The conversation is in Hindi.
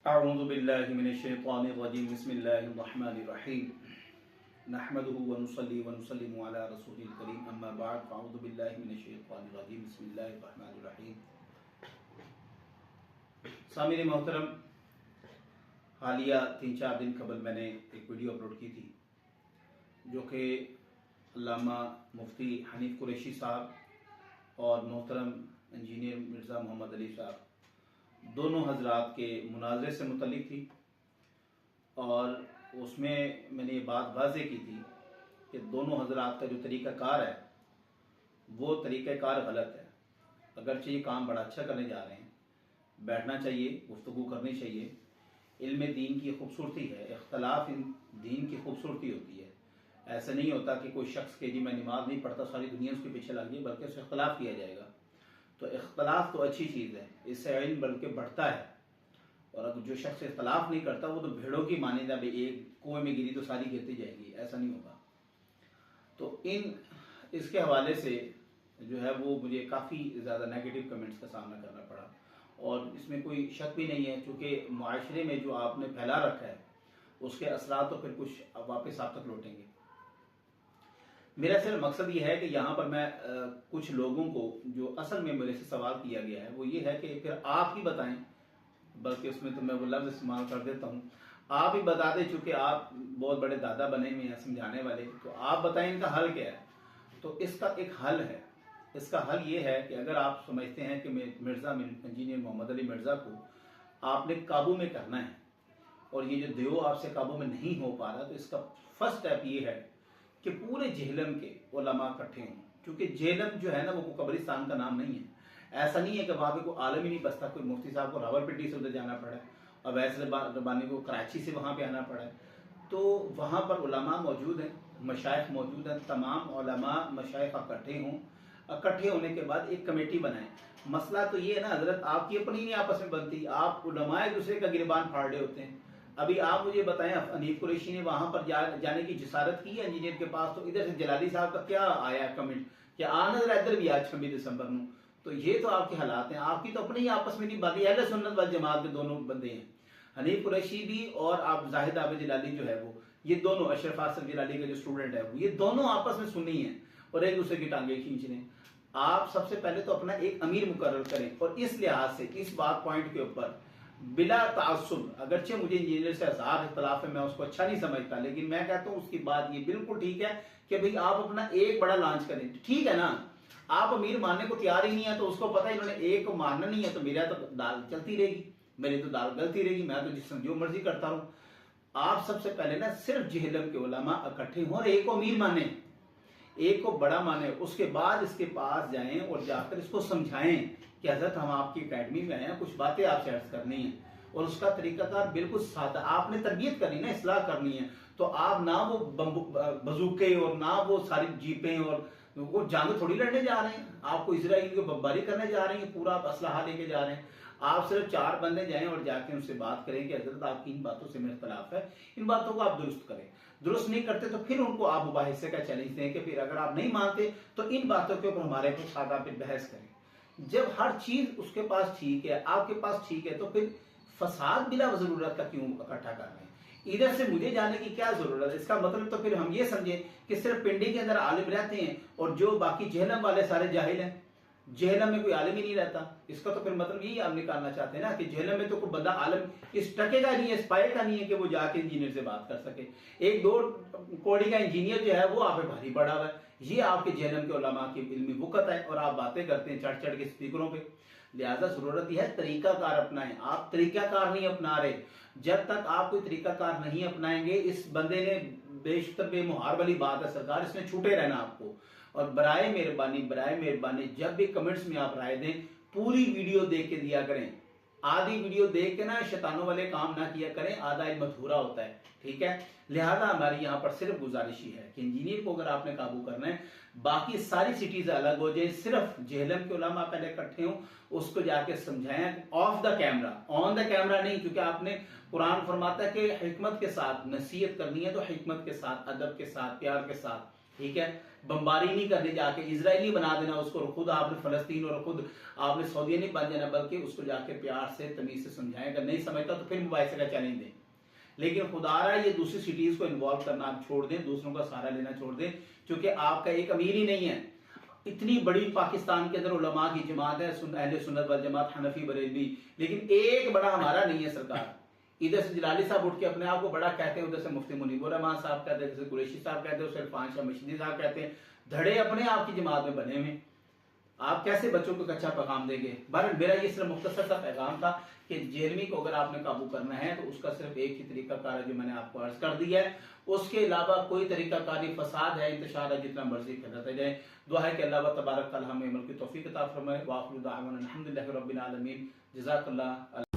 अऊज़ु बिल्लाहि मिनश्शैतानिर्रजीम बिस्मिल्लाहिर्रहमानिर्रहीम नहमदुहु व नुसल्ली व नुसल्लिमु अला रसूलिल करीम अम्मा बाद फ़अऊज़ु बिल्लाहि मिनश्शैतानिर्रजीम बिस्मिल्लाहिर्रहमानिर्रहीम। सामिर मोहतरम, हालिया 3-4 दिन कबल मैंने एक वीडियो अपलोड की थी जो कि अल्लामा मुफ्ती हनीफ कुरैशी साहब और मोहतरम इंजीनियर मिर्ज़ा मोहम्मद अली साहब दोनों हजरात के मुनाजरे से मुतल्लिक थी और उसमें मैंने ये बात वाज़ेह की थी कि दोनों हजरात का जो तरीक़ाकार है वो तरीक़ाकार गलत है। अगरचे ये काम बड़ा अच्छा करने जा रहे हैं, बैठना चाहिए, गुफ्तगू करनी चाहिए। इल्म दीन की खूबसूरती है, इख्तलाफ इन दीन की खूबसूरती होती है। ऐसा नहीं होता कि कोई शख्स के जी मैं नमाज नहीं पढ़ता सारी दुनिया उसके पीछे लग जाए, बल्कि उससे इख्तलाफ किया जाएगा। तो इख्तलाफ तो अच्छी चीज़ है, इससे इल्म बल्कि बढ़ता है। और अगर जो शख्स इख्तलाफ नहीं करता वो तो भेड़ों की मानिंदा, भाई एक कुएं में गिरी तो सारी गिरती जाएगी, ऐसा नहीं होगा। तो इसके हवाले से जो है वो मुझे काफ़ी ज़्यादा नेगेटिव कमेंट्स का सामना करना पड़ा और इसमें कोई शक भी नहीं है, चूँकि माशरे में जो आपने फैला रखा है उसके असरात तो फिर कुछ वापस आप तक लौटेंगे। मेरा सिर्फ मकसद ये है कि यहाँ पर मैं कुछ लोगों को जो असल में मेरे से सवाल किया गया है वो ये है कि फिर आप ही बताएं, बल्कि उसमें तो मैं वो लफ्ज़ इस्तेमाल कर देता हूँ, आप ही बता दें, चूँकि आप बहुत बड़े दादा बने हुए हैं समझाने वाले, तो आप बताएं इनका हल क्या है। तो इसका एक हल है। इसका हल ये है कि अगर आप समझते हैं कि मिर्ज़ा इंजीनियर मोहम्मद अली मिर्ज़ा को आपने काबू में करना है और ये जो देव आपसे काबू में नहीं हो पा रहा, तो इसका फर्स्ट स्टेप ये है कि पूरे जेहलम के उलमा इकट्ठे हों। क्योंकि जेहलम जो है ना वो कब्रिस्तान का नाम नहीं है। ऐसा नहीं है कि वहाँ पे कोई आलम ही नहीं बसता, कोई मुफ्ती साहब को रावलपिंडी से उधर जाना पड़ा है और वैसे रबानी को कराची से वहाँ पे आना पड़ा है। तो वहाँ पर उलमा मौजूद हैं, मशाइख मौजूद हैं, तमाम उलमा मशाइख इकट्ठे हों। इकट्ठे होने के बाद एक कमेटी बनाएं। मसला तो ये है ना हजरत, आपकी अपनी नहीं आपस में बनती, आप उलमा एक दूसरे का गिरबान फाड़ रहे होते हैं। अभी आप मुझे बताएं, हनीफ कुरैशी ने वहां पर जाने की जिसारत की है इंजीनियर के पास, तो इधर से जलाली साहब का क्या आया कमेंट कि आना जरा इधर भी आज 26 दिसंबर में। तो ये तो आपके हालात हैं, आपकी तो अपनी ही आपस में नहीं, बाकी अहले सुन्नत वल जमात के दोनों बंदे हैं, हनीफ कुरैशी भी और आप जाहिद आबिद जलाली जो है वो, ये दोनों अशरफ आसिफ जलाली का जो स्टूडेंट है वो, ये दोनों आपस में सुन्नी है और एक दूसरे की टांगे खींच रहे हैं। आप सबसे पहले तो अपना एक अमीर मुकर्रर करें और इस लिहाज से इस बात पॉइंट के ऊपर बिला तासुब, अगरचे मुझे इंजीनियर से हजार इख्तलाफ है, मैं उसको अच्छा नहीं समझता, लेकिन मैं कहता हूं उसकी बात ये बिल्कुल ठीक है कि भाई आप अपना एक बड़ा लॉन्च करें। ठीक है ना, आप अमीर मानने को तैयार ही नहीं है, तो उसको पता है इन्होंने एक को मानना नहीं है, तो मेरा तो दाल चलती रहेगी, मेरी तो दाल गलती रहेगी, मैं तो जिस जो मर्जी करता रहूं। आप सबसे पहले ना सिर्फ जेहलम के उलमा इकट्ठे हों और एक को अमीर माने, एक को बड़ा माने, उसके बाद इसके पास जाएं और जाकर इसको समझाएं कि हजरत हम आपकी एकेडमी में आए हैं, कुछ बातें आपसे अर्ज करनी है और उसका तरीकाकार बिल्कुल सादा, आपने तरबियत करनी ना, इस्लाह करनी है। तो आप ना वो बजूके और ना वो सारी जीपें और वो जंग थोड़ी लड़ने जा रहे हैं, आपको इजराइल की बमबारी करने जा रहे हैं, पूरा असलहा लेके जा रहे हैं। आप सिर्फ 4 बंदे जाएं और जाके उनसे बात करें कि हजरत आपकी इन बातों से मेरा इख्तलाफ है, इन बातों को आप दुरुस्त करें। दुरुस्त नहीं करते तो फिर उनको आप मुबाहिसे का चैलेंज दें कि फिर अगर आप नहीं मानते तो इन बातों के ऊपर हमारे साथ आप बहस करें। जब हर चीज उसके पास ठीक है, आपके पास ठीक है, तो फिर फसाद बिला जरूरत का क्यों इकट्ठा कर रहे हैं? इधर से मुझे जाने की क्या जरूरत है? इसका मतलब तो फिर हम ये समझे कि सिर्फ पिंडी के अंदर आलिम रहते हैं और जो बाकी जहलम वाले सारे जाहिल हैं, जहलम में कोई आलिम ही नहीं रहता। इसका तो फिर मतलब यही आप निकालना चाहते हैं ना कि जहलम में तो कोई बंदा आलिम इस टके का नहीं है, इस पाए का नहीं है कि वो जाके इंजीनियर से बात कर सके। 1-2 कौड़ी का इंजीनियर जो है वो आप पे भारी पड़ा हुआ है। ये आपके जहलम के उलमा की इल्मी वुकत है और आप बातें करते हैं चढ़ चढ़ के स्पीकरों पे। लिहाजा जरूरत यह है तरीकाकार अपनाएं। आप तरीकाकार नहीं अपना रहे, जब तक आप कोई तरीकाकार नहीं अपनाएंगे, इस बंदे ने बेशतर बेमुहार वाली बात है सरकार, इसमें छूटे रहना आपको। और बराए मेहरबानी जब भी कमेंट्स में आप राय दें, पूरी वीडियो देख के दिया करें। आधी वीडियो देख के ना शैतानों वाले काम ना किया करें, आधा इल्म अधूरा होता है, ठीक है। लिहाजा हमारी यहाँ पर सिर्फ गुजारिश ही है कि इंजीनियर को अगर आपने काबू करना है, बाकी सारी सिटीज अलग हो जाए, सिर्फ जेहलम के उलमा पहले इकट्ठे हों, उसको जाके समझाएं of the camera, on the camera नहीं। क्योंकि आपने कुरान फरमाता है कि हिकमत के साथ नसीहत करनी है, तो हिकमत के साथ, अदब के साथ, प्यार के साथ ठीक है, बमबारी नहीं करनी, जाके इजरायली बना देना उसको, और खुद आपने फलस्तीन और खुद आपने सऊदीया नहीं बन जाना, बल्कि उसको जाके प्यार से तमीज से समझाएं। अगर नहीं समझता तो फिर मुबाइसे का चैलेंज दें, लेकिन खुदारा ये दूसरी सिटीज को इन्वॉल्व करना आप छोड़ दें, दूसरों का सहारा लेना छोड़ दें, क्योंकि आपका एक अमीर ही नहीं है। इतनी बड़ी पाकिस्तान के अंदर उलमा की जमात है, अहले सुन्नत वल जमात, हनफी बरेलवी, लेकिन एक बड़ा हमारा नहीं है सरकार। इधर से जलाली साहब उठ के अपने आप को बड़ा कहते हैं, उधर से मुफ्ती मुनीबुर रहमान साहब कहते हैं, जैसे कुरैशी साहब कहते हैं, उसे इरफान शाह मशीदी साहब कहते हैं। धड़े अपने आप की जमात में बने हुए, आप कैसे बच्चों को कच्चा पैगाम देंगे। बहरहाल मेरा ये सिर्फ मुख्तसर सा पैगाम था कि जेरमी को अगर आपने काबू करना है तो उसका सिर्फ एक ही तरीकाकार है जो मैंने आपको अर्ज कर दिया है, उसके अलावा कोई तरीकाकारी फसाद है, इंतशार है, जितना मर्जी फैलाते जाए। दुआ है कि अल्लाह तबारक तआला हमें अमल की तौफीक अता फरमाए। व आखिरु दाअवाना अल्हम्दुलिल्लाहि रब्बिल आलमीन। जज़ाकल्लाह।